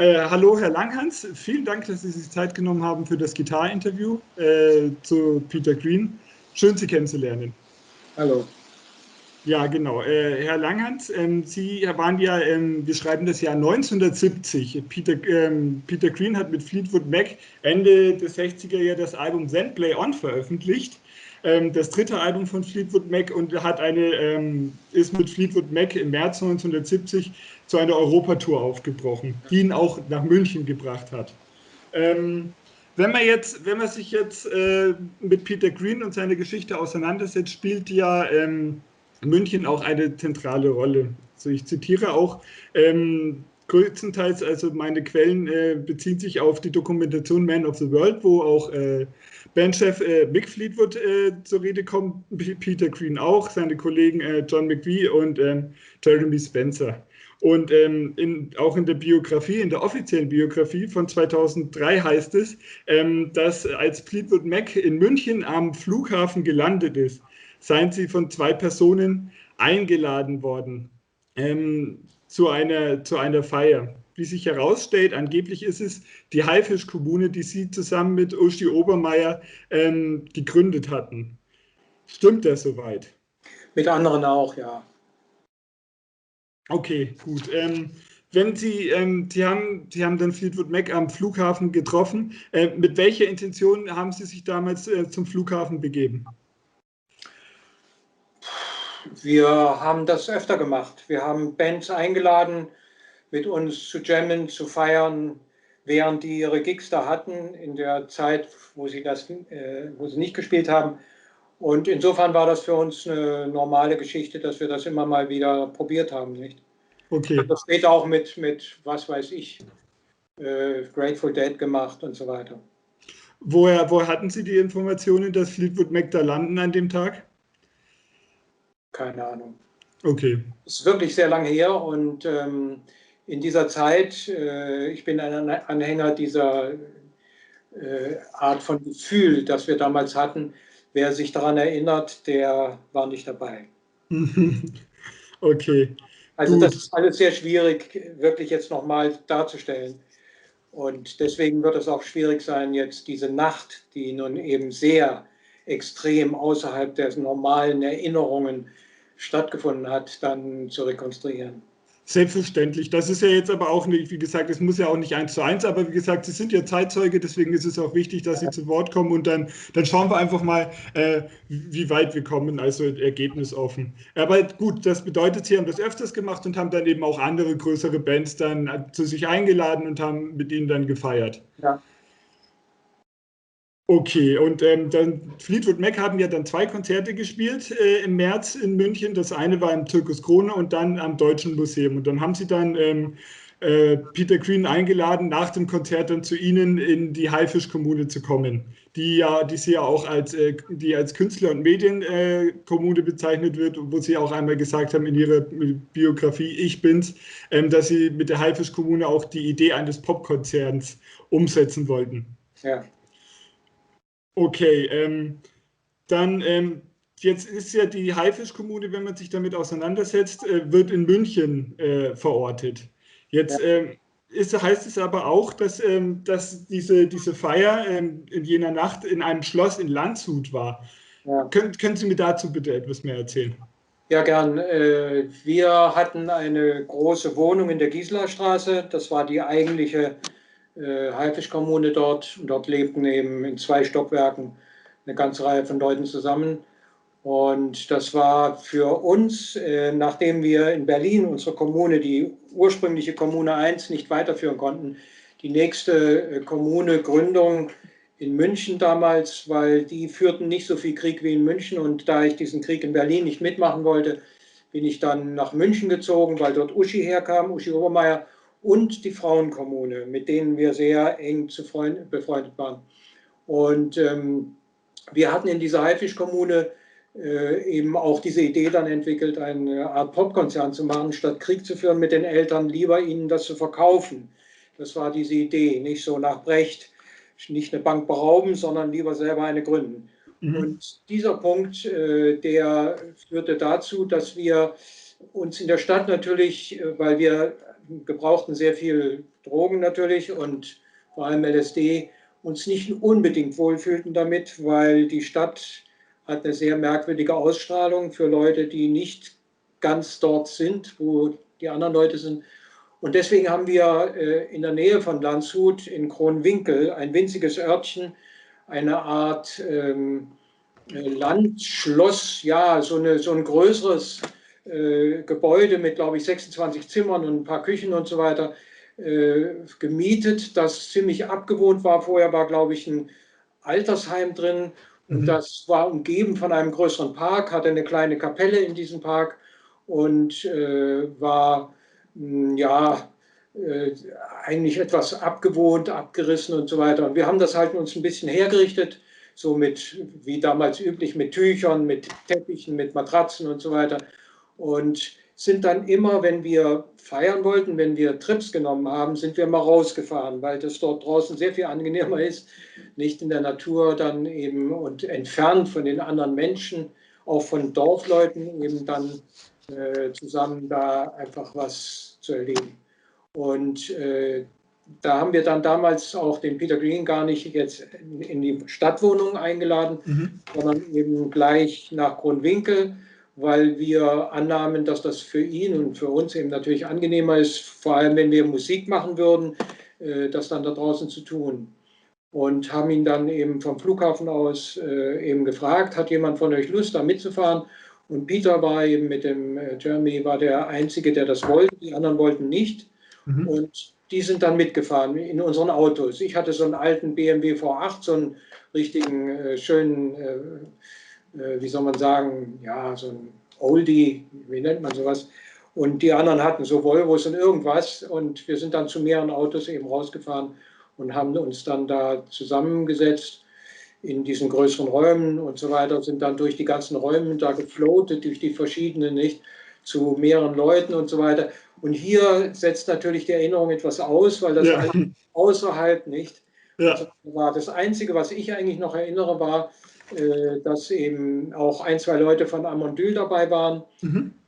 Hallo, Herr Langhans. Vielen Dank, dass Sie sich Zeit genommen haben für das Gitarre-Interview zu Peter Green. Schön, Sie kennenzulernen. Hallo. Ja, genau. Herr Langhans, Sie waren ja, wir schreiben das Jahr 1970. Peter Green hat mit Fleetwood Mac Ende des 60er Jahre das Album Then Play On veröffentlicht. Das dritte Album von Fleetwood Mac und ist mit Fleetwood Mac im März 1970 zu einer Europatour aufgebrochen, die ihn auch nach München gebracht hat. Wenn man sich jetzt mit Peter Green und seiner Geschichte auseinandersetzt, spielt ja München auch eine zentrale Rolle. Also ich zitiere auch größtenteils, also meine Quellen beziehen sich auf die Dokumentation Man of the World, wo auch Bandchef Mick Fleetwood zur Rede kommt, Peter Green auch, seine Kollegen John McVie und Jeremy Spencer. Und auch in der Biografie, in der offiziellen Biografie von 2003 heißt es, dass als Fleetwood Mac in München am Flughafen gelandet ist, seien sie von zwei Personen eingeladen worden zu einer Feier. Wie sich herausstellt, angeblich ist es die Haifisch-Kommune, die sie zusammen mit Uschi Obermeier gegründet hatten. Stimmt das soweit? Mit anderen auch, ja. Okay, gut. Wenn Sie haben dann Fleetwood Mac am Flughafen getroffen. Mit welcher Intention haben Sie sich damals zum Flughafen begeben? Wir haben das öfter gemacht. Wir haben Bands eingeladen, mit uns zu jammen, zu feiern, während die ihre Gigs da hatten, in der Zeit, wo sie nicht gespielt haben. Und insofern war das für uns eine normale Geschichte, dass wir das immer mal wieder probiert haben, nicht? Okay. Das später auch mit was weiß ich, Grateful Dead gemacht und so weiter. Woher hatten Sie die Informationen, dass Fleetwood Mac da landen an dem Tag? Keine Ahnung. Okay. Das ist wirklich sehr lange her und in dieser Zeit, ich bin ein Anhänger dieser Art von Gefühl, das wir damals hatten. Wer sich daran erinnert, der war nicht dabei. Okay. Also gut. das ist alles sehr schwierig, wirklich jetzt nochmal darzustellen. Und deswegen wird es auch schwierig sein, jetzt diese Nacht, die nun eben sehr extrem außerhalb der normalen Erinnerungen stattgefunden hat, dann zu rekonstruieren. Selbstverständlich. Das ist ja jetzt aber auch nicht, wie gesagt, es muss ja auch nicht 1:1, aber wie gesagt, Sie sind ja Zeitzeuge, deswegen ist es auch wichtig, dass Sie zu Wort kommen und dann schauen wir einfach mal, wie weit wir kommen, also ergebnisoffen. Aber gut, das bedeutet, Sie haben das öfters gemacht und haben dann eben auch andere größere Bands dann zu sich eingeladen und haben mit ihnen dann gefeiert. Ja. Okay, und dann Fleetwood Mac haben ja dann zwei Konzerte gespielt im März in München. Das eine war im Zirkus Krone und dann am Deutschen Museum. Und dann haben sie dann Peter Green eingeladen, nach dem Konzert dann zu ihnen in die Haifisch-Kommune zu kommen, die sie ja auch die als Künstler- und Medienkommune bezeichnet wird, wo sie auch einmal gesagt haben in ihrer Biografie, ich bin's, dass sie mit der Haifisch-Kommune auch die Idee eines Popkonzerns umsetzen wollten. Ja. Okay, dann jetzt ist ja die Haifisch-Kommune, wenn man sich damit auseinandersetzt, wird in München verortet. Jetzt heißt es aber auch, dass diese Feier in jener Nacht in einem Schloss in Landshut war. Ja. Können Sie mir dazu bitte etwas mehr erzählen? Ja, gern. Wir hatten eine große Wohnung in der Gieselerstraße. Das war die eigentliche Haifisch-Kommune dort. Und dort lebten eben in 2 Stockwerken eine ganze Reihe von Leuten zusammen. Und das war für uns, nachdem wir in Berlin unsere Kommune, die ursprüngliche Kommune 1, nicht weiterführen konnten, die nächste Kommune-Gründung in München damals, weil die führten nicht so viel Krieg wie in München. Und da ich diesen Krieg in Berlin nicht mitmachen wollte, bin ich dann nach München gezogen, weil dort Uschi herkam, Uschi Obermeier, und die Frauenkommune, mit denen wir sehr eng befreundet waren. Und wir hatten in dieser Haifisch-Kommune eben auch diese Idee dann entwickelt, eine Art Popkonzern zu machen, statt Krieg zu führen mit den Eltern, lieber ihnen das zu verkaufen. Das war diese Idee, nicht so nach Brecht, nicht eine Bank berauben, sondern lieber selber eine gründen. Und dieser Punkt, der führte dazu, dass wir uns in der Stadt natürlich, weil wir gebrauchten sehr viel Drogen natürlich und vor allem LSD, uns nicht unbedingt wohlfühlten damit, weil die Stadt hat eine sehr merkwürdige Ausstrahlung für Leute, die nicht ganz dort sind, wo die anderen Leute sind. Und deswegen haben wir in der Nähe von Landshut in Kronwinkel ein winziges Örtchen, eine Art Landschloss, ja, so ein größeres Gebäude mit, glaube ich, 26 Zimmern und ein paar Küchen und so weiter gemietet, das ziemlich abgewohnt war. Vorher war, glaube ich, ein Altersheim drin und das war umgeben von einem größeren Park, hatte eine kleine Kapelle in diesem Park und war ja eigentlich etwas abgewohnt, abgerissen und so weiter. Und wir haben das halt uns ein bisschen hergerichtet, so mit, wie damals üblich, mit Tüchern, mit Teppichen, mit Matratzen und so weiter. Und sind dann immer, wenn wir feiern wollten, wenn wir Trips genommen haben, sind wir mal rausgefahren, weil das dort draußen sehr viel angenehmer ist, nicht in der Natur dann eben und entfernt von den anderen Menschen, auch von Dorfleuten eben dann zusammen da einfach was zu erleben. Und da haben wir dann damals auch den Peter Green gar nicht jetzt in die Stadtwohnung eingeladen, sondern eben gleich nach Kronwinkel, weil wir annahmen, dass das für ihn und für uns eben natürlich angenehmer ist, vor allem wenn wir Musik machen würden, das dann da draußen zu tun. Und haben ihn dann eben vom Flughafen aus eben gefragt, hat jemand von euch Lust, da mitzufahren? Und Peter war eben mit dem Jeremy, war der Einzige, der das wollte, die anderen wollten nicht. Und die sind dann mitgefahren in unseren Autos. Ich hatte so einen alten BMW V8, so einen richtigen, schönen, wie soll man sagen, ja, so ein Oldie, wie nennt man sowas. Und die anderen hatten so Volvos und irgendwas. Und wir sind dann zu mehreren Autos eben rausgefahren und haben uns dann da zusammengesetzt in diesen größeren Räumen und so weiter, sind dann durch die ganzen Räume da gefloatet, durch die verschiedenen, nicht, zu mehreren Leuten und so weiter. Und hier setzt natürlich die Erinnerung etwas aus, weil das außerhalb nicht. Ja. War das Einzige, was ich eigentlich noch erinnere, war, dass eben auch ein, zwei Leute von Amondyl dabei waren.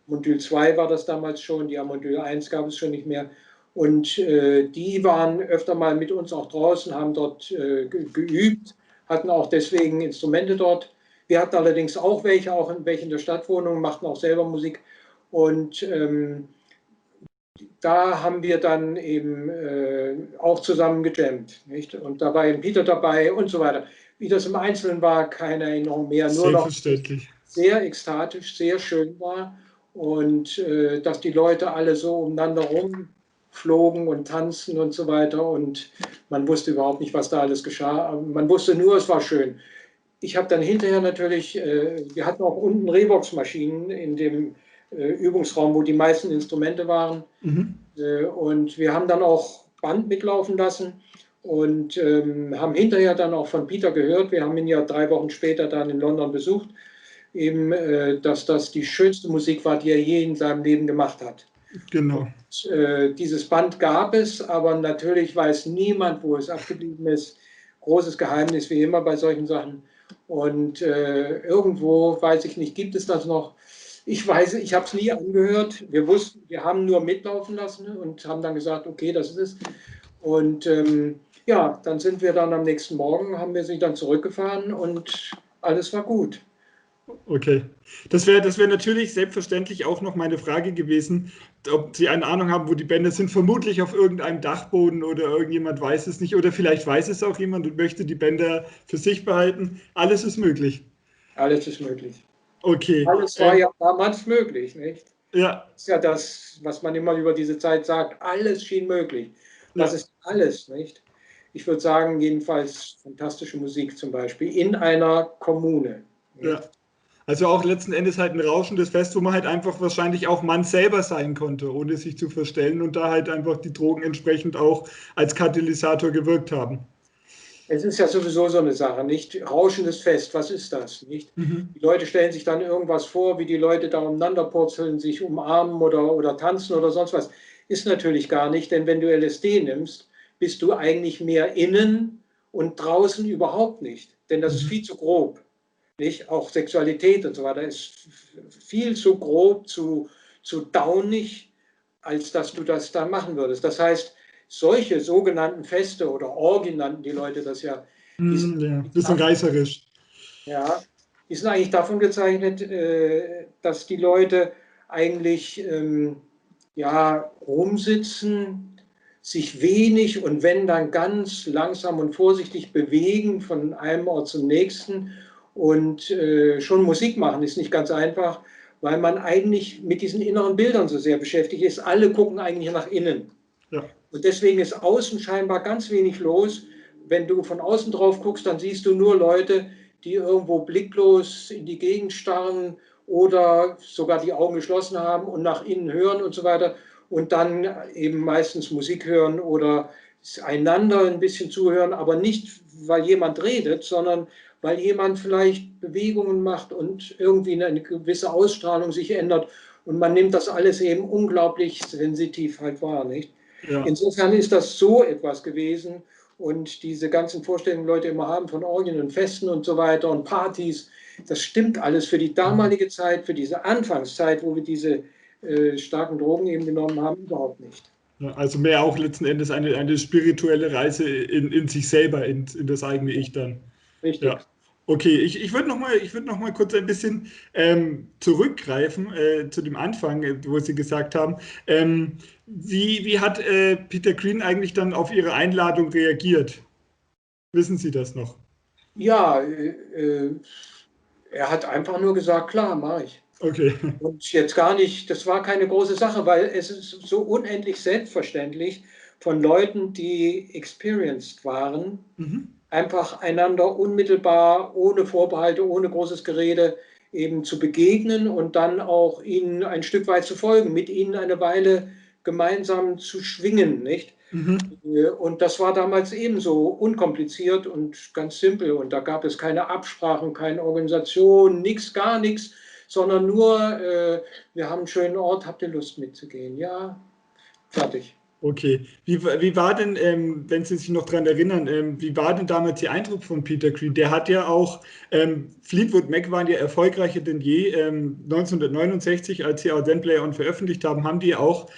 Amondyl 2 war das damals schon, die Amondyl 1 gab es schon nicht mehr. Und die waren öfter mal mit uns auch draußen, haben dort geübt, hatten auch deswegen Instrumente dort. Wir hatten allerdings auch welche in der Stadtwohnung, machten auch selber Musik. Und da haben wir dann eben auch zusammen gejammt. Nicht? Und da war eben Peter dabei und so weiter. Wie das im Einzelnen war, keine Erinnerung mehr. Nur noch sehr ekstatisch, sehr schön war. Und dass die Leute alle so umeinander rumflogen und tanzen und so weiter. Und man wusste überhaupt nicht, was da alles geschah. Aber man wusste nur, es war schön. Ich habe dann hinterher natürlich, wir hatten auch unten Revox-Maschinen in dem Übungsraum, wo die meisten Instrumente waren. Und wir haben dann auch Band mitlaufen lassen und haben hinterher dann auch von Peter gehört, wir haben ihn ja 3 Wochen später dann in London besucht, eben, dass das die schönste Musik war, die er je in seinem Leben gemacht hat. Genau. Und, dieses Band gab es, aber natürlich weiß niemand, wo es abgeblieben ist. Großes Geheimnis, wie immer bei solchen Sachen. Und irgendwo, weiß ich nicht, gibt es das noch. Ich weiß, ich habe es nie angehört. Wir haben nur mitlaufen lassen und haben dann gesagt, okay, das ist es. Und ja, dann sind wir dann am nächsten Morgen, haben wir sie dann zurückgefahren und alles war gut. Okay. Das wär natürlich selbstverständlich auch noch meine Frage gewesen, ob Sie eine Ahnung haben, wo die Bänder sind. Vermutlich auf irgendeinem Dachboden oder irgendjemand weiß es nicht. Oder vielleicht weiß es auch jemand und möchte die Bänder für sich behalten. Alles ist möglich. Alles ist möglich. Okay. Alles war ja damals möglich, nicht? Ja. Das ist ja das, was man immer über diese Zeit sagt. Alles schien möglich. Was ist alles, nicht? Ich würde sagen, jedenfalls fantastische Musik zum Beispiel in einer Kommune. Ja. Also auch letzten Endes halt ein rauschendes Fest, wo man halt einfach wahrscheinlich auch Mann selber sein konnte, ohne sich zu verstellen und da halt einfach die Drogen entsprechend auch als Katalysator gewirkt haben. Es ist ja sowieso so eine Sache, nicht? Rauschendes Fest, was ist das, nicht? Die Leute stellen sich dann irgendwas vor, wie die Leute da umeinander purzeln, sich umarmen oder tanzen oder sonst was. Ist natürlich gar nicht, denn wenn du LSD nimmst, bist du eigentlich mehr innen und draußen überhaupt nicht. Denn das ist viel zu grob. Nicht? Auch Sexualität und so weiter ist viel zu grob, zu zu downig, als dass du das da machen würdest. Das heißt, solche sogenannten Feste oder Orgien nannten die Leute das ja, die sind, Ja, bisschen reißerisch. ja, die sind eigentlich davon gezeichnet, dass die Leute eigentlich ja, rumsitzen, sich wenig und wenn dann ganz langsam und vorsichtig bewegen von einem Ort zum nächsten und schon Musik machen ist nicht ganz einfach, weil man eigentlich mit diesen inneren Bildern so sehr beschäftigt ist. Alle gucken eigentlich nach innen. Ja. Und deswegen ist außen scheinbar ganz wenig los. Wenn du von außen drauf guckst, dann siehst du nur Leute, die irgendwo blicklos in die Gegend starren oder sogar die Augen geschlossen haben und nach innen hören und so weiter und dann eben meistens Musik hören oder einander ein bisschen zuhören, aber nicht, weil jemand redet, sondern weil jemand vielleicht Bewegungen macht und irgendwie eine gewisse Ausstrahlung sich ändert und man nimmt das alles eben unglaublich sensitiv halt wahr, nicht? Ja. Insofern ist das so etwas gewesen und diese ganzen Vorstellungen, die Leute immer haben von Orgien und Festen und so weiter und Partys, das stimmt alles für die damalige Zeit, für diese Anfangszeit, wo wir diese starken Drogen eben genommen haben, überhaupt nicht. Ja, also mehr auch letzten Endes eine spirituelle Reise in sich selber, in das eigene Ich dann. Richtig. Ja. Okay, ich würde würd noch mal kurz ein bisschen zurückgreifen zu dem Anfang, wo Sie gesagt haben, wie hat Peter Green eigentlich dann auf Ihre Einladung reagiert? Wissen Sie das noch? Ja, er hat einfach nur gesagt, klar, mache ich. Okay. Und jetzt gar nicht, das war keine große Sache, weil es ist so unendlich selbstverständlich von Leuten, die experienced waren, Mhm. einfach einander unmittelbar, ohne Vorbehalte, ohne großes Gerede eben zu begegnen und dann auch ihnen ein Stück weit zu folgen, mit ihnen eine Weile gemeinsam zu schwingen, nicht? Mhm. Und das war damals ebenso unkompliziert und ganz simpel. Und da gab es keine Absprachen, keine Organisation, nichts, gar nichts, sondern nur, wir haben einen schönen Ort, habt ihr Lust mitzugehen? Ja, fertig. Okay. Wie war denn, wenn Sie sich noch daran erinnern, wie war denn damals Ihr Eindruck von Peter Green? Der hat ja auch, Fleetwood Mac waren ja erfolgreicher denn je. 1969, als sie auch Then Play On veröffentlicht haben, haben die auch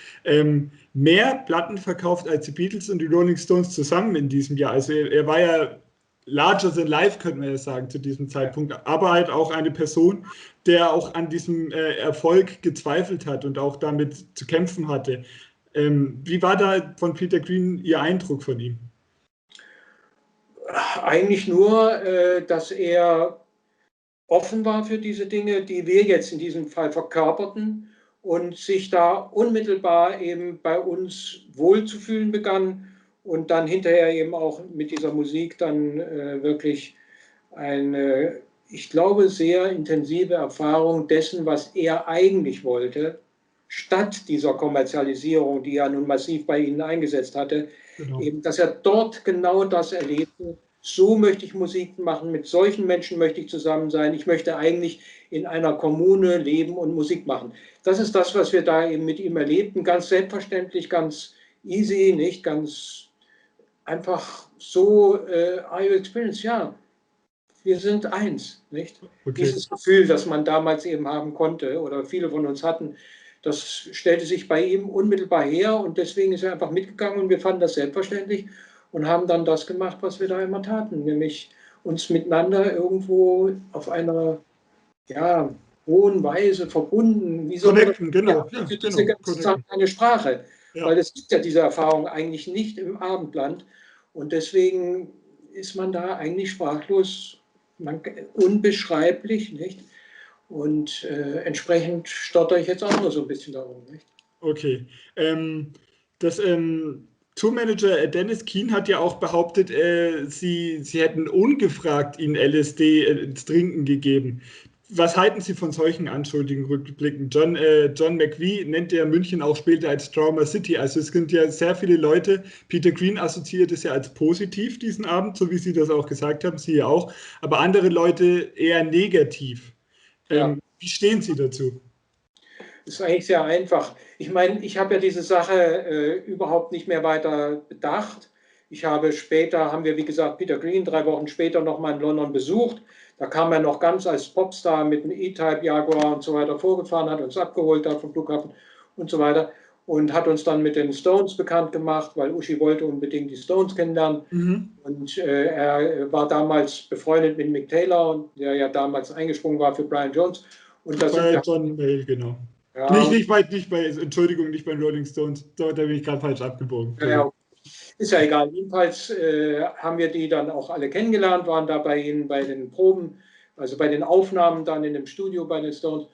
mehr Platten verkauft als die Beatles und die Rolling Stones zusammen in diesem Jahr. Also er war ja larger than life, könnte man ja sagen, zu diesem Zeitpunkt. Aber halt auch eine Person, der auch an diesem Erfolg gezweifelt hat und auch damit zu kämpfen hatte. Wie war da von Peter Green Ihr Eindruck von ihm? Eigentlich nur, dass er offen war für diese Dinge, die wir jetzt in diesem Fall verkörperten und sich da unmittelbar eben bei uns wohlzufühlen begann und dann hinterher eben auch mit dieser Musik dann wirklich eine, ich glaube, sehr intensive Erfahrung dessen, was er eigentlich wollte, statt dieser Kommerzialisierung, die ja nun massiv bei Ihnen eingesetzt hatte, Genau. eben, dass er dort genau das erlebte. So möchte ich Musik machen, mit solchen Menschen möchte ich zusammen sein. Ich möchte eigentlich in einer Kommune leben und Musik machen. Das ist das, was wir da eben mit ihm erlebten. Ganz selbstverständlich, ganz easy, nicht ganz einfach so, are you experienced? Ja, wir sind eins, nicht? Okay. Dieses Gefühl, das man damals eben haben konnte oder viele von uns hatten, das stellte sich bei ihm unmittelbar her und deswegen ist er einfach mitgegangen und wir fanden das selbstverständlich und haben dann das gemacht, was wir da immer taten, nämlich uns miteinander irgendwo auf einer ja, hohen Weise verbunden. Wie soll man das? Connecten, Wir genau. haben Ja, für diese genau. ganze Zeit Connecten. keine Sprache, weil Ja. es gibt ja diese Erfahrung eigentlich nicht im Abendland und deswegen ist man da eigentlich sprachlos, unbeschreiblich, nicht? Und entsprechend stotter ich jetzt auch nur so ein bisschen darum, nicht? Okay. Das Tourmanager Dennis Keane hat ja auch behauptet, sie hätten ungefragt ihnen LSD ins Trinken gegeben. Was halten Sie von solchen Anschuldigungen rückblickend? John McVie nennt ja München auch später als Trauma City. Also es sind ja sehr viele Leute. Peter Green assoziiert es ja als positiv diesen Abend, so wie Sie das auch gesagt haben, Sie ja auch. Aber andere Leute eher negativ. Ja. Wie stehen Sie dazu? Ist eigentlich sehr einfach. Ich meine, ich habe ja diese Sache überhaupt nicht mehr weiter bedacht. Ich habe später, haben wir wie gesagt Peter Green 3 Wochen später nochmal in London besucht. Da kam er noch ganz als Popstar mit einem E-Type Jaguar und so weiter vorgefahren, hat uns abgeholt da vom Flughafen und so weiter und hat uns dann mit den Stones bekannt gemacht, weil Uschi wollte unbedingt die Stones kennenlernen. Und er war damals befreundet mit Mick Taylor, der ja damals eingesprungen war für Brian Jones. Und da sind Bei wir, John Mayall, genau. ja, Nicht bei, Entschuldigung, nicht bei den Rolling Stones. Da bin ich gerade falsch abgebogen. ja, ist ja egal. Jedenfalls haben wir die dann auch alle kennengelernt, waren da bei ihnen bei den Proben, also bei den Aufnahmen dann in dem Studio bei den Stones.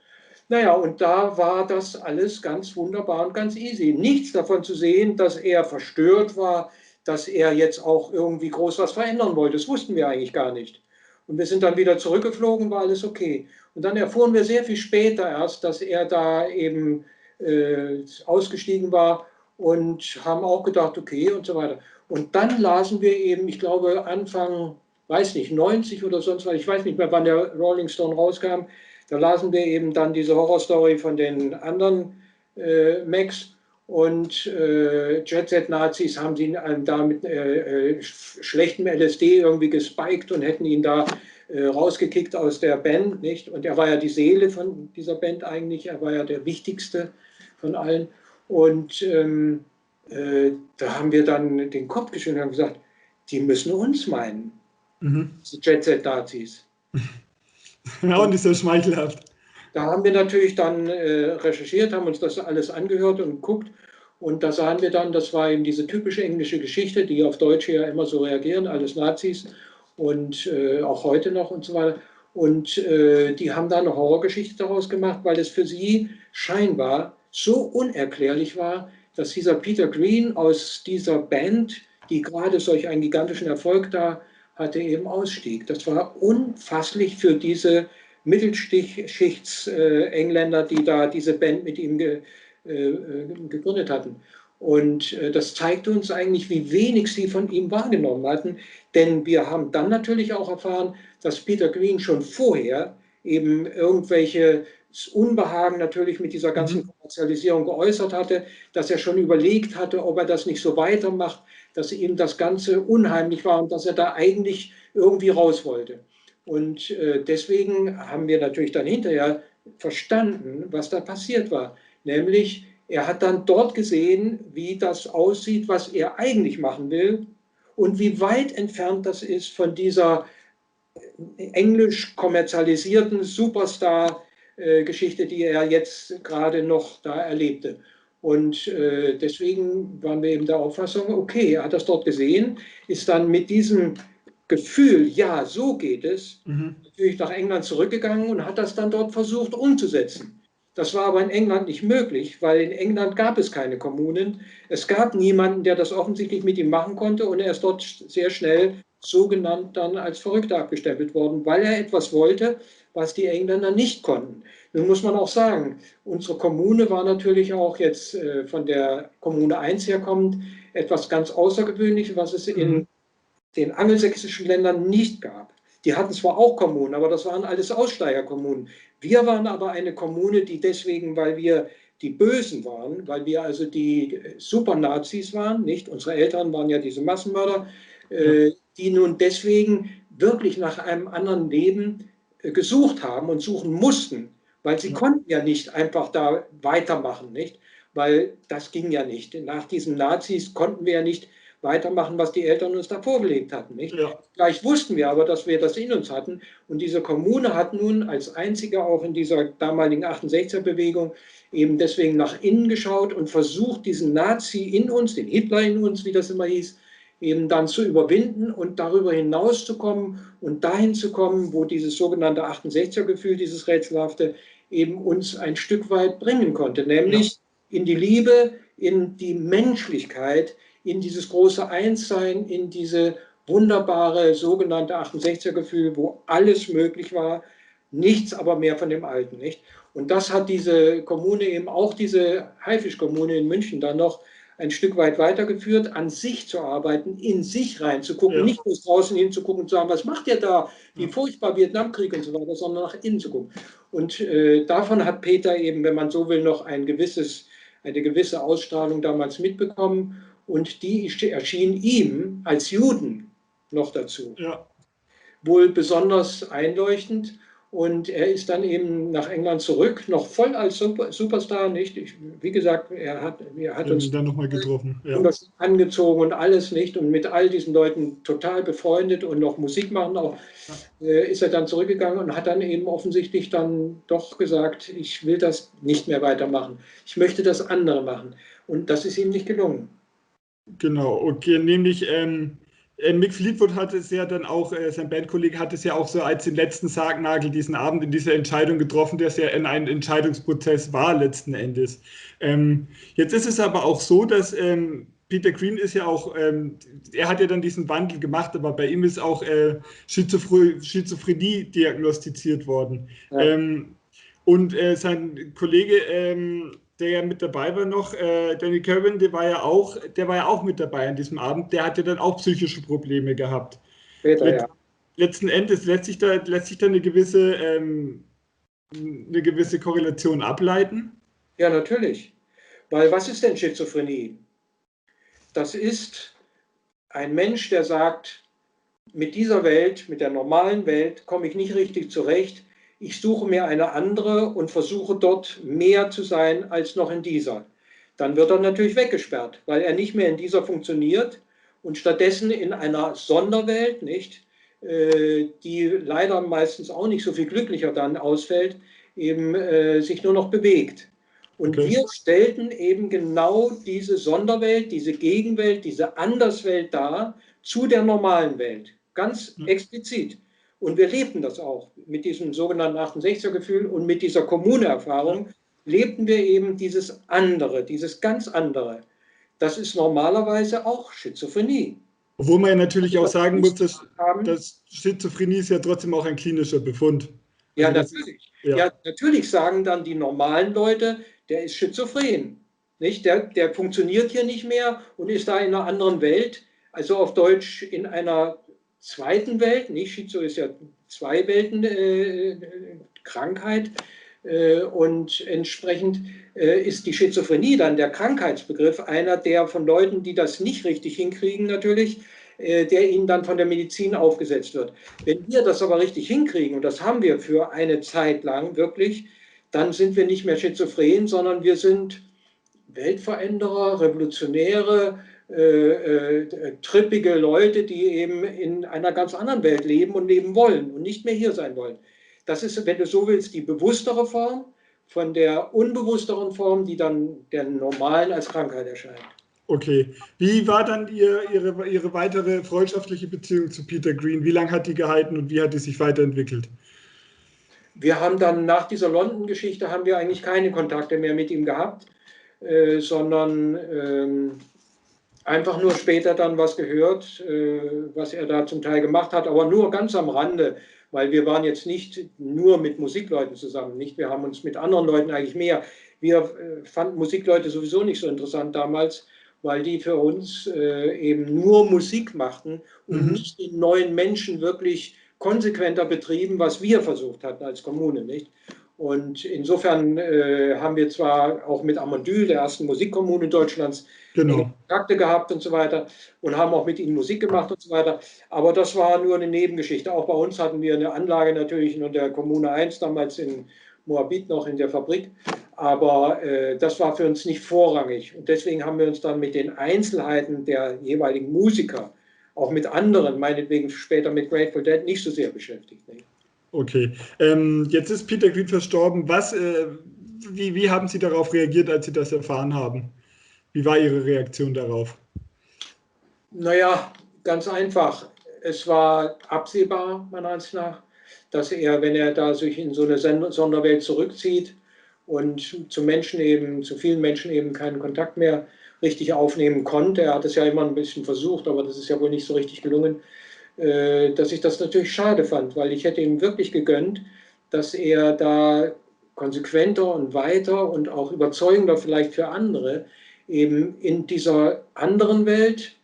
Naja, und da war das alles ganz wunderbar und ganz easy. Nichts davon zu sehen, dass er verstört war, dass er jetzt auch irgendwie groß was verändern wollte. Das wussten wir eigentlich gar nicht. Und wir sind dann wieder zurückgeflogen, war alles okay. Und dann erfuhren wir sehr viel später erst, dass er da eben ausgestiegen war und haben auch gedacht, okay und so weiter. Und dann lasen wir eben, ich glaube Anfang, weiß nicht, 90 oder sonst was, ich weiß nicht mehr, wann der Rolling Stone rauskam, da lasen wir eben dann diese Horrorstory von den anderen Macs und Jet Set Nazis haben sie da mit schlechtem LSD irgendwie gespiked und hätten ihn da rausgekickt aus der Band, nicht? Und er war ja die Seele von dieser Band eigentlich, er war ja der wichtigste von allen. Und da haben wir dann den Kopf geschüttelt und haben gesagt, die müssen uns meinen, die Jet Set Nazis. Ja, und ist ja schmeichelhaft. Da haben wir natürlich dann recherchiert, haben uns das alles angehört und geguckt. Und da sahen wir dann, das war eben diese typische englische Geschichte, die auf Deutsch ja immer so reagieren, alles Nazis und auch heute noch und so weiter. Und die haben da eine Horrorgeschichte daraus gemacht, weil es für sie scheinbar so unerklärlich war, dass dieser Peter Green aus dieser Band, die gerade solch einen gigantischen Erfolg da hatte, eben ausstieg. Das war unfasslich für diese Mittelschichts-Engländer, die da diese Band mit ihm gegründet hatten. Und das zeigte uns eigentlich, wie wenig sie von ihm wahrgenommen hatten. Denn wir haben dann natürlich auch erfahren, dass Peter Green schon vorher eben irgendwelche Unbehagen natürlich mit dieser ganzen Kommerzialisierung geäußert hatte, dass er schon überlegt hatte, ob er das nicht so weitermacht, dass ihm das Ganze unheimlich war und dass er da eigentlich irgendwie raus wollte. Und deswegen haben wir natürlich dann hinterher verstanden, was da passiert war. Nämlich, er hat dann dort gesehen, wie das aussieht, was er eigentlich machen will und wie weit entfernt das ist von dieser englisch kommerzialisierten Superstar-Geschichte, die er jetzt gerade noch da erlebte. Und deswegen waren wir eben der Auffassung, okay, er hat das dort gesehen, ist dann mit diesem Gefühl, ja, so geht es, natürlich nach England zurückgegangen und hat das dann dort versucht umzusetzen. Das war aber in England nicht möglich, weil in England gab es keine Kommunen. Es gab niemanden, der das offensichtlich mit ihm machen konnte und er ist dort sehr schnell sogenannt dann als Verrückter abgestempelt worden, weil er etwas wollte, was die Engländer nicht konnten. Nun muss man auch sagen, unsere Kommune war natürlich auch jetzt von der Kommune 1 herkommend etwas ganz Außergewöhnliches, was es in den angelsächsischen Ländern nicht gab. Die hatten zwar auch Kommunen, aber das waren alles Aussteigerkommunen. Wir waren aber eine Kommune, die deswegen, weil wir die Bösen waren, weil wir also die Supernazis waren, nicht? Unsere Eltern waren ja diese Massenmörder, die nun deswegen wirklich nach einem anderen Leben gesucht haben und suchen mussten, weil sie konnten ja nicht einfach da weitermachen, nicht? Weil das ging ja nicht. Nach diesen Nazis konnten wir ja nicht weitermachen, was die Eltern uns da vorgelegt hatten. Nicht? Ja. Gleich wussten wir aber, dass wir das in uns hatten. Und diese Kommune hat nun als einzige auch in dieser damaligen 68er-Bewegung eben deswegen nach innen geschaut und versucht, diesen Nazi in uns, den Hitler in uns, wie das immer hieß, eben dann zu überwinden und darüber hinauszukommen und dahin zu kommen, wo dieses sogenannte 68er-Gefühl, dieses Rätselhafte, eben uns ein Stück weit bringen konnte, nämlich in die Liebe, in die Menschlichkeit, in dieses große Einssein, in diese wunderbare sogenannte 68er-Gefühl, wo alles möglich war, nichts aber mehr von dem Alten. Nicht? Und das hat diese Kommune eben auch, diese Haifisch-Kommune in München dann noch ein Stück weit weitergeführt, an sich zu arbeiten, in sich reinzugucken, nicht bloß draußen hinzugucken und zu sagen, was macht ihr da, wie furchtbar Vietnamkrieg und so weiter, sondern nach innen zu gucken. Und davon hat Peter eben, wenn man so will, noch eine gewisse Ausstrahlung damals mitbekommen. Und die erschien ihm als Juden noch dazu. Ja. wohl besonders einleuchtend. Und er ist dann eben nach England zurück, noch voll als Superstar, nicht? Wie gesagt, er hat Wir haben uns ihn dann nochmal getroffen. Ja. angezogen und alles, nicht? Und mit all diesen Leuten total befreundet und noch Musik machen auch, ist er dann zurückgegangen und hat dann eben offensichtlich dann doch gesagt, ich will das nicht mehr weitermachen. Ich möchte das andere machen. Und das ist ihm nicht gelungen. Genau, okay, nämlich Mick Fleetwood hat es ja dann auch, sein Bandkollege hat es ja auch so als den letzten Sargnagel diesen Abend in dieser Entscheidung getroffen, der es ja in einem Entscheidungsprozess war letzten Endes. Jetzt ist es aber auch so, dass Peter Green ist ja auch, er hat ja dann diesen Wandel gemacht, aber bei ihm ist auch Schizophrenie diagnostiziert worden. Ja. Und sein Kollege, der ja mit dabei war noch, Danny Kerwin, der war ja auch mit dabei an diesem Abend. Der hatte dann auch psychische Probleme gehabt. Später, ja. Letzten Endes lässt sich da eine gewisse Korrelation ableiten. Ja, natürlich. Weil was ist denn Schizophrenie? Das ist ein Mensch, der sagt, mit dieser Welt, mit der normalen Welt, komme ich nicht richtig zurecht. Ich suche mir eine andere und versuche dort mehr zu sein als noch in dieser. Dann wird er natürlich weggesperrt, weil er nicht mehr in dieser funktioniert und stattdessen in einer Sonderwelt, nicht, die leider meistens auch nicht so viel glücklicher dann ausfällt, eben sich nur noch bewegt. Und Okay. wir stellten eben genau diese Sonderwelt, diese Gegenwelt, diese Anderswelt dar zu der normalen Welt. Ganz explizit. Und wir lebten das auch mit diesem sogenannten 68er-Gefühl und mit dieser Kommune-Erfahrung lebten wir eben dieses andere, dieses ganz andere. Das ist normalerweise auch Schizophrenie. Obwohl man ja natürlich auch Also, sagen muss, dass Schizophrenie ist ja trotzdem auch ein klinischer Befund. Ja, Also natürlich. Ja, natürlich sagen dann die normalen Leute, der ist schizophren. Nicht? Der funktioniert hier nicht mehr und ist da in einer anderen Welt, also auf Deutsch in einer zweiten Welt, nicht? Schizo ist ja zwei Welten Krankheit und entsprechend ist die Schizophrenie dann der Krankheitsbegriff einer, der von Leuten, die das nicht richtig hinkriegen natürlich, der ihnen dann von der Medizin aufgesetzt wird. Wenn wir das aber richtig hinkriegen, und das haben wir für eine Zeit lang wirklich, dann sind wir nicht mehr schizophren, sondern wir sind Weltveränderer, Revolutionäre, trippige Leute, die eben in einer ganz anderen Welt leben und leben wollen und nicht mehr hier sein wollen. Das ist, wenn du so willst, die bewusstere Form von der unbewussteren Form, die dann der normalen als Krankheit erscheint. Okay. Wie war dann Ihre weitere freundschaftliche Beziehung zu Peter Green? Wie lange hat die gehalten und wie hat die sich weiterentwickelt? Wir haben dann nach dieser London-Geschichte haben wir eigentlich keine Kontakte mehr mit ihm gehabt, sondern einfach nur später dann was gehört, was er da zum Teil gemacht hat, aber nur ganz am Rande, weil wir waren jetzt nicht nur mit Musikleuten zusammen, nicht? Wir haben uns mit anderen Leuten eigentlich mehr. Wir fanden Musikleute sowieso nicht so interessant damals, weil die für uns eben nur Musik machten und nicht den neuen Menschen wirklich konsequenter betrieben, was wir versucht hatten als Kommune, nicht? Und insofern haben wir zwar auch mit Amandyl, der ersten Musikkommune Deutschlands, Kontakte gehabt und so weiter und haben auch mit ihnen Musik gemacht und so weiter. Aber das war nur eine Nebengeschichte. Auch bei uns hatten wir eine Anlage natürlich in der Kommune 1, damals in Moabit noch in der Fabrik. Aber das war für uns nicht vorrangig. Und deswegen haben wir uns dann mit den Einzelheiten der jeweiligen Musiker, auch mit anderen, meinetwegen später mit Grateful Dead, nicht so sehr beschäftigt. Ne? Okay. Jetzt ist Peter Green verstorben. Wie haben Sie darauf reagiert, als Sie das erfahren haben? Wie war Ihre Reaktion darauf? Naja, ganz einfach. Es war absehbar, meiner Ansicht nach, dass er, wenn er da sich in so eine Sonderwelt zurückzieht und zu vielen Menschen eben keinen Kontakt mehr richtig aufnehmen konnte, er hat es ja immer ein bisschen versucht, aber das ist ja wohl nicht so richtig gelungen, dass ich das natürlich schade fand, weil ich hätte ihm wirklich gegönnt, dass er da konsequenter und weiter und auch überzeugender vielleicht für andere eben in dieser anderen Welt,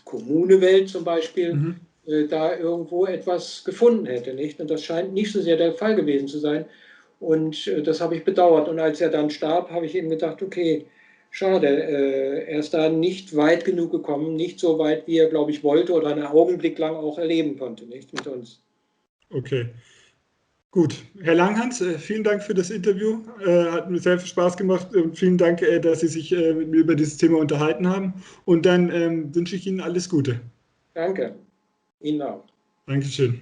Kommune-Welt zum Beispiel, da irgendwo etwas gefunden hätte. Nicht? Und das scheint nicht so sehr der Fall gewesen zu sein. Und das habe ich bedauert. Und als er dann starb, habe ich eben gedacht, okay, schade. Er ist da nicht weit genug gekommen, nicht so weit, wie er, glaube ich, wollte oder einen Augenblick lang auch erleben konnte, nicht mit uns. Okay. Gut, Herr Langhans, vielen Dank für das Interview. Hat mir sehr viel Spaß gemacht und vielen Dank, dass Sie sich mit mir über dieses Thema unterhalten haben. Und dann wünsche ich Ihnen alles Gute. Danke. Ihnen auch. Dankeschön.